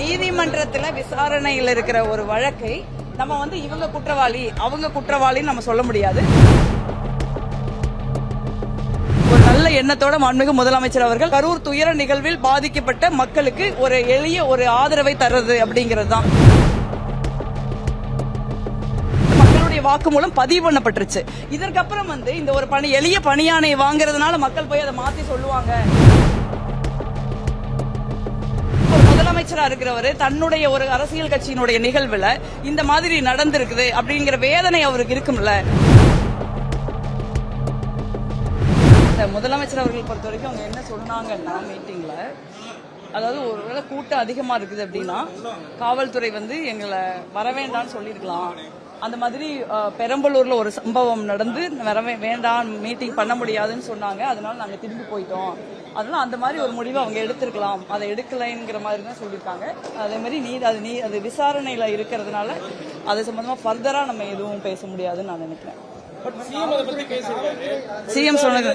நீதிமன்றத்துல விசாரணையில் இருக்கிற ஒரு வழக்கை நம்ம வந்து இவங்க குற்றவாளி அவங்க குற்றவாளின்னு நம்ம சொல்ல முடியாது. ஒரு நல்ல எண்ணத்தோட மாண்புமிகு முதலமைச்சர் அவர்கள் கரூர் துயர நிகழ்வில் பாதிக்கப்பட்ட மக்களுக்கு ஒரு எளிய ஒரு ஆதரவை தர்றது அப்படிங்கிறது தான். மக்களுடைய வாக்குமூலம் பதிவு பண்ணப்பட்டுருச்சு. இதற்கப்புறம் வந்து இந்த ஒரு எளிய பணியானை வாங்குறதுனால மக்கள் போய் அதை மாத்தி சொல்லுவாங்க. முதலமைச்சரா இருக்கிறவரு தன்னுடைய ஒரு அரசியல் கட்சியினுடைய நிகழ்வுல இந்த மாதிரி நடந்திருக்குது அப்படிங்கிற வேதனை அவருக்கு இருக்கும்ல. முதலமைச்சர் அவர்கள் பொறுத்த வரைக்கும் அவங்க என்ன சொன்னாங்கன்னா மீட்டிங்ல, அதாவது ஒருவேளை கூட்டம் அதிகமா இருக்குது அப்படின்னா காவல்துறை வந்து எங்களை வர வேண்டாம்னு சொல்லிருக்கலாம். அந்த மாதிரி பெரம்பலூர்ல ஒரு சம்பவம் நடந்து வர வேண்டாம், மீட்டிங் பண்ண முடியாதுன்னு சொன்னாங்க. அதனால நாங்க திரும்பி போயிட்டோம். அதனால அந்த மாதிரி ஒரு முடிவை அவங்க எடுத்திருக்கலாம், அதை எடுக்கலைங்கிற மாதிரி தான் சொல்லியிருக்காங்க. அதே மாதிரி அது விசாரணையில இருக்கிறதுனால அது சம்பந்தமா ஃபர்தரா நம்ம எதுவும் பேச முடியாதுன்னு நான் நினைக்கிறேன். சிஎம் சொன்னது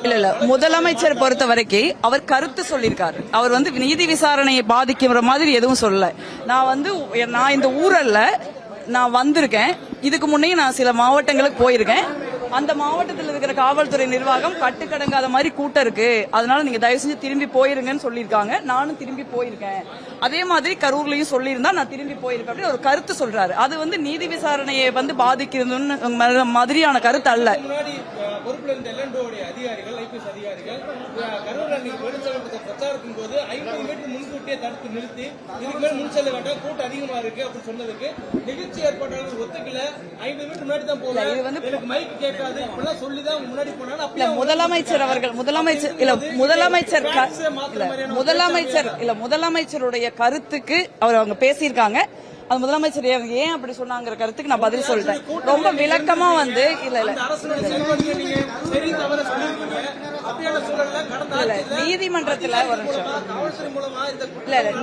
இல்ல, முதலமைச்சர் பொறுத்த வரைக்கும் அவர் கருத்து சொல்லியிருக்காரு. அவர் வந்து நீதி விசாரணையை பாதிக்கிற மாதிரி எதுவும் சொல்லல. நான் இந்த ஊரல்ல நான் வந்திருக்கேன். இதுக்கு முன்னே நான் சில மாவட்டங்களுக்கு போயிருக்கேன். அந்த மாவட்டத்தில் இருக்கிற காவல்துறை நிர்வாகம் கட்டுக்கடங்காத மாதிரி கூட்டம் இருக்கு, அதனால நீங்க தயவு செஞ்சு திரும்பி போயிருங்கன்னு சொல்லியிருக்காங்க. நானும் திரும்பி போயிருக்கேன். அதே மாதிரி கரூர்லயும் சொல்லியிருந்தா நான் திரும்பி போயிருக்கேன் அப்படின்னு ஒரு கருத்து சொல்றாரு. அது வந்து நீதி விசாரணையை வந்து பாதிக்கிறதுன்னு மாதிரியான கருத்து அல்ல. முதலமைச்சருடைய கருத்துக்கு அவங்க பேசியிருக்காங்க. அது முதலமைச்சர் ஏன் அப்படி சொன்னாங்கிற கருத்துக்கு நான் பதில் சொல்லிட்டேன். ரொம்ப விளக்கமா வந்து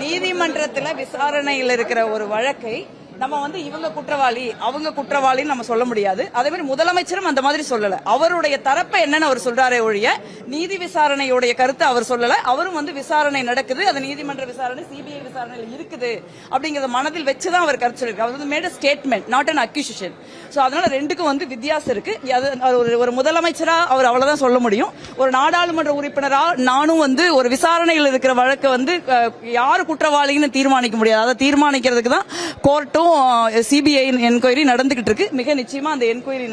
நீதிமன்றத்துல விசாரணையில் இருக்கிற ஒரு வழக்கை நம்ம வந்து இவங்க குற்றவாளி அவங்க குற்றவாளின்னு நம்ம சொல்ல முடியாது. அதே மாதிரி முதலமைச்சரும் அந்த மாதிரி சொல்லல. அவருடைய தரப்பை என்னன்னு அவர் சொல்றாரே ஒழிய நீதி விசாரணையுடைய கருத்து அவர் சொல்லல. அவரும் வந்து விசாரணை நடக்குது, அது நீதிமன்ற விசாரணை சிபிஐ விசாரணையில் இருக்குது அப்படிங்கறத மனதில் வச்சுதான் அவர் கருத்து சொல்லிருக்காரு. அவர் வந்து made statement, not an accusation. So அதனால ரெண்டுக்கும் வந்து வித்தியாசம் இருக்கு. ஒரு முதலமைச்சரா அவர் அவ்வளவுதான் சொல்ல முடியும். ஒரு நாடாளுமன்ற உறுப்பினரா நானும் வந்து ஒரு விசாரணையில் இருக்கிற வழக்கை வந்து யாரு குற்றவாளின்னு தீர்மானிக்க முடியாது. அதை தீர்மானிக்கிறதுக்கு தான் கோர்ட்டும் சிபிஐ என்கொயரி நடந்துகிட்டு இருக்கு. மிக நிச்சயமா அந்த என்கொயரி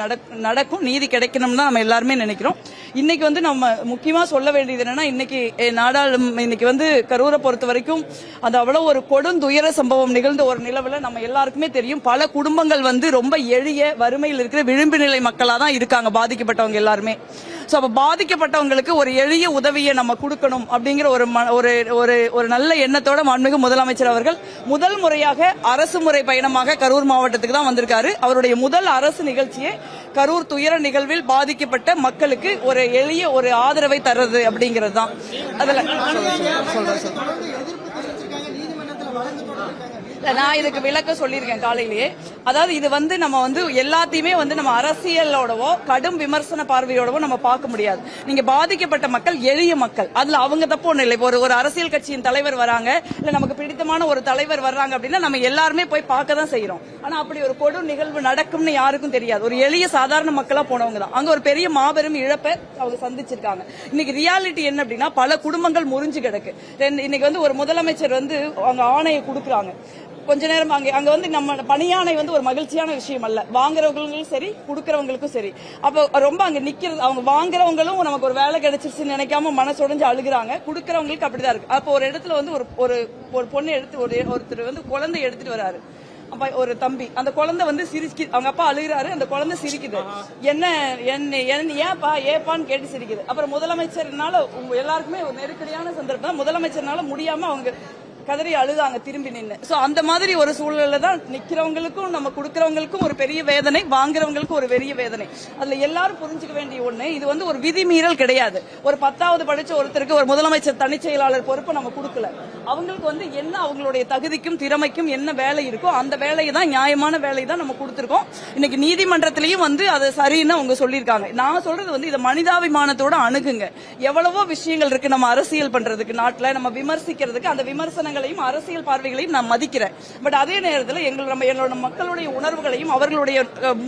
நடக்கும், நீதி கிடைக்கணும் தான் நம்ம எல்லாருமே நினைக்கிறோம். இன்னைக்கு வந்து நம்ம முக்கியமா சொல்ல வேண்டியது என்னன்னா, இன்னைக்கு வந்து கரூரை பொறுத்த வரைக்கும் அது அவ்வளவு ஒரு கொடுந்துயர சம்பவம் நிகழ்ந்த ஒரு நிலவுல நம்ம எல்லாருக்குமே தெரியும். பல குடும்பங்கள் வந்து ரொம்ப எளிய வறுமையில் இருக்கிற விளிம்பு நிலை மக்களா தான் இருக்காங்க, பாதிக்கப்பட்டவங்க எல்லாருமே. சோ அப்ப பாதிக்கப்பட்டவங்களுக்கு ஒரு எளிய உதவியை நம்ம கொடுக்கணும் அப்படிங்கிற ஒரு நல்ல எண்ணத்தோட மாண்புமிகு முதலமைச்சர் அவர்கள் முதல் முறையாக அரசு முறை பயணமாக கரூர் மாவட்டத்துக்கு தான் வந்திருக்காரு. அவருடைய முதல் அரசு நிகழ்ச்சியே கரூர் துயர நிகழ்வில் பாதிக்கப்பட்ட மக்களுக்கு ஒரு எளிய ஒரு ஆதரவை தர்றது அப்படிங்கிறது தான். அதுல நான் இதுக்கு விளக்க சொல்லியிருக்கேன் காலையிலேயே. அதாவது இது வந்து நம்ம வந்து எல்லாத்தையுமே வந்து நம்ம அரசியலோடவோ கடும் விமர்சன பார்வையோடவோ நம்ம பார்க்க முடியாது. நீங்க பாதிக்கப்பட்ட மக்கள் எளிய மக்கள், அதுல அவங்க தப்பு ஒண்ணு இல்லை. ஒரு அரசியல் கட்சியின் தலைவர் வராங்க, இல்ல நமக்கு பிடித்தமான ஒரு தலைவர் வர்றாங்க அப்படின்னா நம்ம எல்லாருமே போய் பார்க்க தான் செய்யறோம். ஆனா அப்படி ஒரு கொடும் நிகழ்வு நடக்கும்னு யாருக்கும் தெரியாது. ஒரு எளிய சாதாரண மக்களா போனவங்க தான் அங்க ஒரு பெரிய மாபெரும் இழப்பை அவங்க சந்திச்சிருக்காங்க. இன்னைக்கு ரியாலிட்டி என்ன அப்படின்னா, பல குடும்பங்கள் முறிஞ்சு கிடக்கு. இன்னைக்கு வந்து ஒரு முதலமைச்சர் வந்து அவங்க ஆணையை கொடுக்குறாங்க. கொஞ்ச நேரம் அங்க வந்து நம்ம பணியானை வந்து ஒரு மகிழ்ச்சியான விஷயம் அல்ல, வாங்குறவங்களுக்கும் சரி கொடுக்கறவங்களுக்கும் சரி. அப்ப ரொம்ப அங்க நிக்கிறது, அவங்க வாங்குறவங்களும் நமக்கு ஒரு வேலை கிடைச்சிருச்சுன்னு நினைக்காம மனசுடைஞ்சு அழுகுறாங்க, கொடுக்கறவங்களுக்கு அப்படிதான் இருக்கு. அப்ப ஒரு இடத்துல வந்து ஒரு பொண்ணு ஒருத்தர் வந்து குழந்தை எடுத்துட்டு வராரு. அப்ப ஒரு தம்பி, அந்த குழந்தை வந்து சிரிக்கு, அவங்க அப்பா அழுகிறாரு, அந்த குழந்தை சிரிக்குது. ஏப்பான்னு கேட்டு சிரிக்குது. அப்புறம் முதலமைச்சர்னால எல்லாருக்குமே ஒரு நெருக்கடியான சந்தர்ப்பம், முதலமைச்சர்னால முடியாம அவங்க கதறி அழுதாங்க திரும்பி நின்னு. சோ அந்த மாதிரி ஒரு சூழ்நிலை தான் நிக்கிறவங்களுக்கும் நம்ம கொடுக்கறவங்களுக்கும் ஒரு பெரிய வேதனை, வாங்குறவங்களுக்கும் ஒரு பெரிய வேதனை. அதுல எல்லாரும் புரிஞ்சுக்க வேண்டிய ஒண்ணு, இது வந்து ஒரு விதிமீறல் கிடையாது. ஒரு 10வது படிச்ச ஒருத்தருக்கு ஒரு முதலமைச்சர் தனிச் செயலாளர் பொறுப்பு நம்ம கொடுக்கல. அவங்களுக்கு வந்து என்ன அவங்களுடைய தகுதிக்கும் திறமைக்கும் என்ன வேலை இருக்கோ அந்த வேலையை தான், நியாயமான வேலையை தான் நம்ம கொடுத்திருக்கோம். இன்னைக்கு நீதிமன்றத்திலையும் வந்து அது சரின்னு அவங்க சொல்லியிருக்காங்க. நான் சொல்றது வந்து இதை மனிதாபிமானத்தோட அணுகுங்க. எவ்வளவோ விஷயங்கள் இருக்கு நம்ம அரசியல் பண்றதுக்கு, நாட்டுல நம்ம விமர்சிக்கிறதுக்கு. அந்த விமர்சனங்களையும் அரசியல் பார்வைகளையும் நான் மதிக்கிறேன். பட் அதே நேரத்தில் எங்களோட மக்களுடைய உணர்வுகளையும் அவர்களுடைய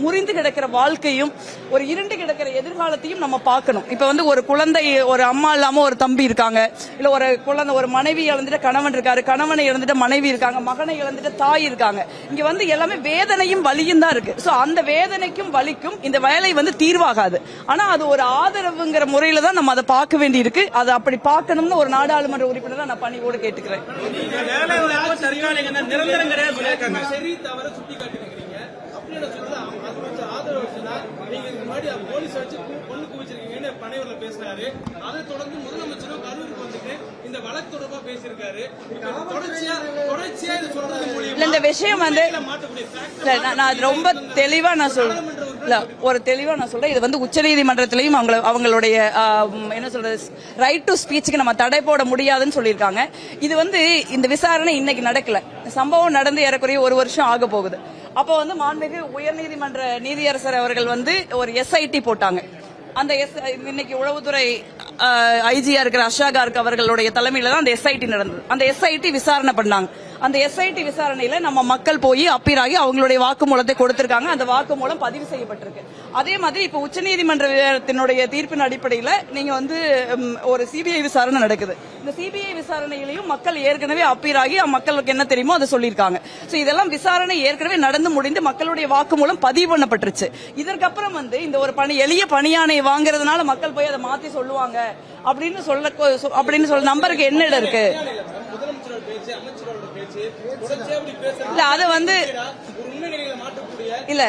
முறிந்து கிடக்கிற வாழ்க்கையும் ஒரு இருண்டு கிடக்கிற எதிர்காலத்தையும் நம்ம பார்க்கணும். இப்ப வந்து ஒரு குழந்தை, ஒரு அம்மா இல்லாம ஒரு தம்பி இருக்காங்க, இல்ல ஒரு குழந்தை, ஒரு மனைவி இழந்துட்டு கணவன் இருக்காரு, கணவனை இழந்துட்டு மனைவி இருக்காங்க, மகனை இழந்துட்டு தாய் இருக்காங்க. இங்க வந்து எல்லாமே வேதனையும் வலியும் தான் இருக்கு. சோ அந்த வேதனைக்கும் வலிக்கும் இந்த வேலை வந்து தீர்வாகாது. ஆனா அது ஒரு ஆதரவுங்கிற முறையில தான் நம்ம அதை பார்க்க வேண்டி இருக்கு. அதை அப்படி பார்க்கணும்னு ஒரு நாடாளுமன்ற உறுப்பினரை நான் பணிவோடு கேட்டுக்கிறேன். இந்த விஷயம் வந்து நான் ரொம்ப தெளிவா நான் சொல்றேன். இது வந்து உச்சநீதிமன்றத்திலையும் அவங்களுடைய என்ன சொல்றது, ரைட் டு ஸ்பீச்சுக்கு நம்ம தடை போட முடியாதுன்னு சொல்லியிருக்காங்க. இது வந்து இந்த விசாரணை இன்னைக்கு நடக்கல, சம்பவம் நடந்து ஏறக்குறைய 1 வருஷம் ஆக போகுது. அப்போ வந்து மாண்புமிகு உயர்நீதிமன்ற நீதியரசர் அவர்கள் வந்து ஒரு SIT போட்டாங்க. அந்த இன்னைக்கு உளவுத்துறை ஐஜியா இருக்கிற அஷாகார்க் அவர்களுடைய தலைமையில தான் அந்த SIT நடந்தது. அந்த SIT விசாரணை பண்ணாங்க. அந்த SIT விசாரணையில நம்ம மக்கள் போய் அப்பீராகி அவங்களுடைய வாக்குமூலத்தை கொடுத்திருக்காங்க. அந்த வாக்குமூலம் பதிவு செய்யப்பட்டிருக்கு. அதே மாதிரி இப்ப உச்சநீதிமன்றத்தினுடைய தீர்ப்பின் அடிப்படையில நீங்க வந்து ஒரு CBI விசாரணை நடக்குது. இந்த CBI விசாரணையிலையும் மக்கள் ஏற்கனவே அப்பீராகி மக்களுக்கு என்ன தெரியுமோ அதை சொல்லியிருக்காங்க. சோ இதெல்லாம் விசாரணை ஏற்கனவே நடந்து முடிந்து மக்களுடைய வாக்குமூலம் பதிவு பண்ணப்பட்டுருச்சு. இதற்கப்புறம் வந்து இந்த ஒரு எளிய பணியானை வாங்குறதுனால மக்கள் போய் அதை மாத்தி சொல்லுவாங்க அப்படின்னு சொல்ல நம்பருக்கு என்ன இடம் இருக்கு? இல்ல அது வந்து இல்ல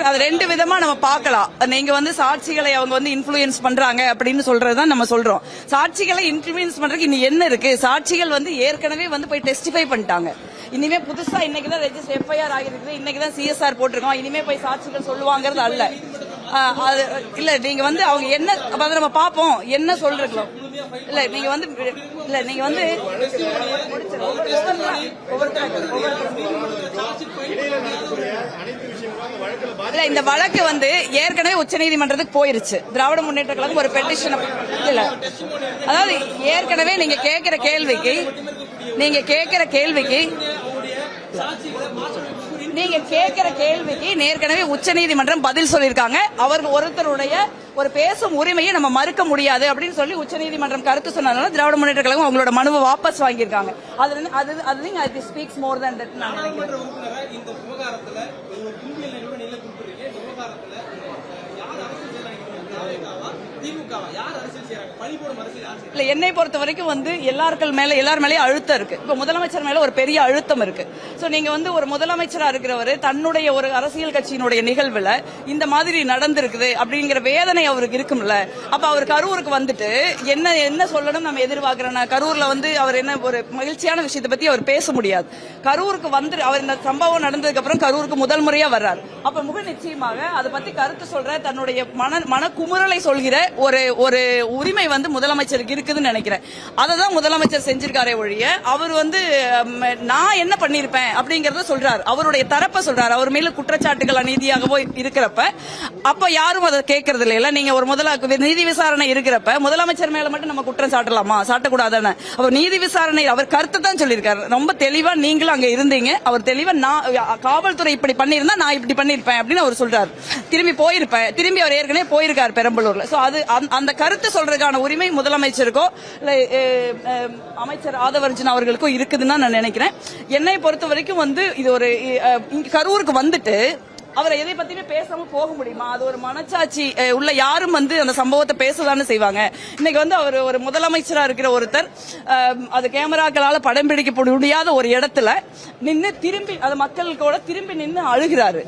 அது 2 விதமா நம்ம பார்க்கலாம். நீங்க வந்து சாட்சிகளை அவங்க வந்து இன்ஃப்ளூயன்ஸ் பண்றாங்க அப்படின்னு சொல்றதுதான் நம்ம சொல்றோம். சாட்சிகளை இன்ஃப்ளூயன்ஸ் பண்றதுக்கு இன்னும் என்ன இருக்கு? சாட்சிகள் வந்து ஏற்கனவே வந்து போய் டெஸ்டிஃபை பண்ணிட்டாங்க. இனிமே புதுசா இன்னைக்குதான் ரெஜிஸ்டர் FIR ஆகிருக்கு, இன்னைக்குதான் CSR போட்டிருக்கோம். இனிமே போய் சாட்சிகள் சொல்லுவாங்கிறது அல்ல. அது இல்ல, நீங்க வந்து அவங்க என்ன நம்ம பாப்போம் என்ன சொல்றீங்களோ. இல்ல நீங்க வந்து இல்ல இந்த வழக்கு வந்து ஏற்கனவே உச்சநீதிமன்றத்துக்கு போயிருச்சு. திராவிட முன்னேற்ற கழகம் ஒரு பெட்டிஷன் இல்ல, அதாவது ஏற்கனவே நீங்க கேட்கிற கேள்விக்கு ஏற்கனவே உச்சநீதிமன்றம் பதில் சொல்லியிருக்காங்க. அவர்கள் ஒருத்தருடைய ஒரு பேசும் உரிமையை நம்ம மறுக்க முடியாது அப்படின்னு சொல்லி உச்சநீதிமன்றம் கருத்து சொன்னதுனால திராவிட முன்னேற்ற கழகம் அவங்களோட மனுவை வாபஸ் வாங்கியிருக்காங்க. அது ஸ்பீக்ஸ் மோர் தென் தட். நான் நினைக்கிறேன் இல்ல, என்னை பொறுத்த வரைக்கும் வந்து எல்லார் மேலேயும் அழுத்தம் இருக்கு. இப்ப முதலமைச்சர் மேல ஒரு பெரிய அழுத்தம் இருக்கு. சோ நீங்க வந்து ஒரு முதலமைச்சரா இருக்கிறவரு தன்னுடைய ஒரு அரசியல் கட்சியினுடைய நிகழ்வுல இந்த மாதிரி நடந்திருக்குது அப்படிங்கிற வேதனை அவருக்கு இருக்கும்ல. அப்ப அவர் கரூருக்கு வந்துட்டு என்ன சொல்லணும் நம்ம எதிர்பார்க்கிறோம். கரூர்ல வந்து அவர் என்ன ஒரு மகிழ்ச்சியான விஷயத்தை பத்தி அவர் பேச முடியாது. கரூருக்கு வந்து அவர் இந்த சம்பவம் நடந்ததுக்கு அப்புறம் கரூருக்கு முதல் முறையா வர்றாரு. அப்ப நிச்சயமாக அதை பத்தி கருத்து சொல்ற தன்னுடைய மனக்குமுறலை சொல்கிற ஒரு உரிமை வந்து முதலமைச்சருக்கு இருக்குதுன்னு நினைக்கிறேன். அததான் முதலமைச்சர் செஞ்சிருக்காரே ஒழிய அவர் வந்து நான் என்ன பண்ணிருப்பேன் அப்படிங்கறத சொல்றாரு, அவருடைய தரப்ப சொல்றாரு. அவர் மேல குற்றச்சாட்டுகள் அநீதியாகவோ இருக்கிறப்ப அப்ப யாரும் அதை கேட்கறது இல்ல. நீங்க ஒரு நீதி விசாரணை இருக்கிறப்ப முதலமைச்சர் மேல மட்டும் நம்ம குற்றம் சாட்டலாமா? சாட்டக்கூடாதானே? அவர் நீதி விசாரணை அவர் கருத்தை தான் சொல்லியிருக்காரு. ரொம்ப தெளிவா நீங்களும் அங்க இருந்தீங்க. அவர் தெளிவா காவல்துறை இப்படி பண்ணிருந்தா நான் இப்படி பண்ணிருப்பேன் அப்படின்னு அவர் சொல்றாரு. திரும்பி அவர் ஏற்கனவே போயிருக்காரு பெரம்பலூர்ல. சோ அது அந்த கருத்து சொல்றதுக்கான உரிமை முதலமைச்சருக்கோ அமைச்சர் ஆதவர்ஜன் அவர்களுக்கோ இருக்குதுன்னு நான் நினைக்கிறேன். என்னை பொறுத்த வரைக்கும் வந்து இது ஒரு கரூருக்கு வந்துட்டு அவரை எதை பத்தியுமே பேசாம போக முடியுமா? அது ஒரு மனச்சாட்சி உள்ள யாரும் வந்து அந்த சம்பவத்தை பேசதானே செய்வாங்க. இன்னைக்கு வந்து அவர் ஒரு முதலமைச்சரா இருக்கிற ஒருத்தர் அது கேமராக்களால படம் பிடிக்க முடியாத ஒரு இடத்துல நின்று திரும்பி அது மக்கள் கூட திரும்பி நின்று அழுகிறாரு.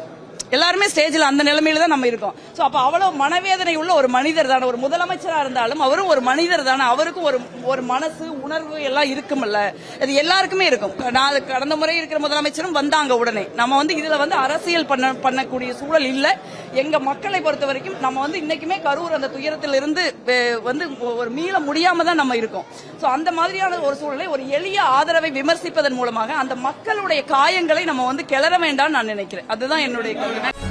எல்லாருமே ஸ்டேஜ்ல அந்த நிலைமையில தான் நம்ம இருக்கோம். சோ அப்ப அவ்வளவு மனவேதனை உள்ள ஒரு மனிதர் தானே, ஒரு முதலமைச்சரா இருந்தாலும் அவரும் ஒரு மனிதர் தானே, அவருக்கும் ஒரு மனசு உணர்வு எல்லாம் இருக்கும்ல, அது எல்லாருக்குமே இருக்கும். நான் கடந்த முறை இருக்கிற முதலமைச்சரும் வந்தாங்க உடனே. நம்ம வந்து இதுல வந்து அரசியல் பண்ணக்கூடிய சூழல் இல்ல. எங்க மக்களை பொறுத்த வரைக்கும் நம்ம வந்து இன்னைக்குமே கரூர் அந்த துயரத்திலிருந்து வந்து ஒரு மீள முடியாம தான் நம்ம இருக்கோம். சோ அந்த மாதிரியான ஒரு சூழலை ஒரு எளிய ஆதரவை விமர்சிப்பதன் மூலமாக அந்த மக்களுடைய காயங்களை நம்ம வந்து கிளற வேண்டாம்னு நான் நினைக்கிறேன். அதுதான் என்னுடைய கருத்து.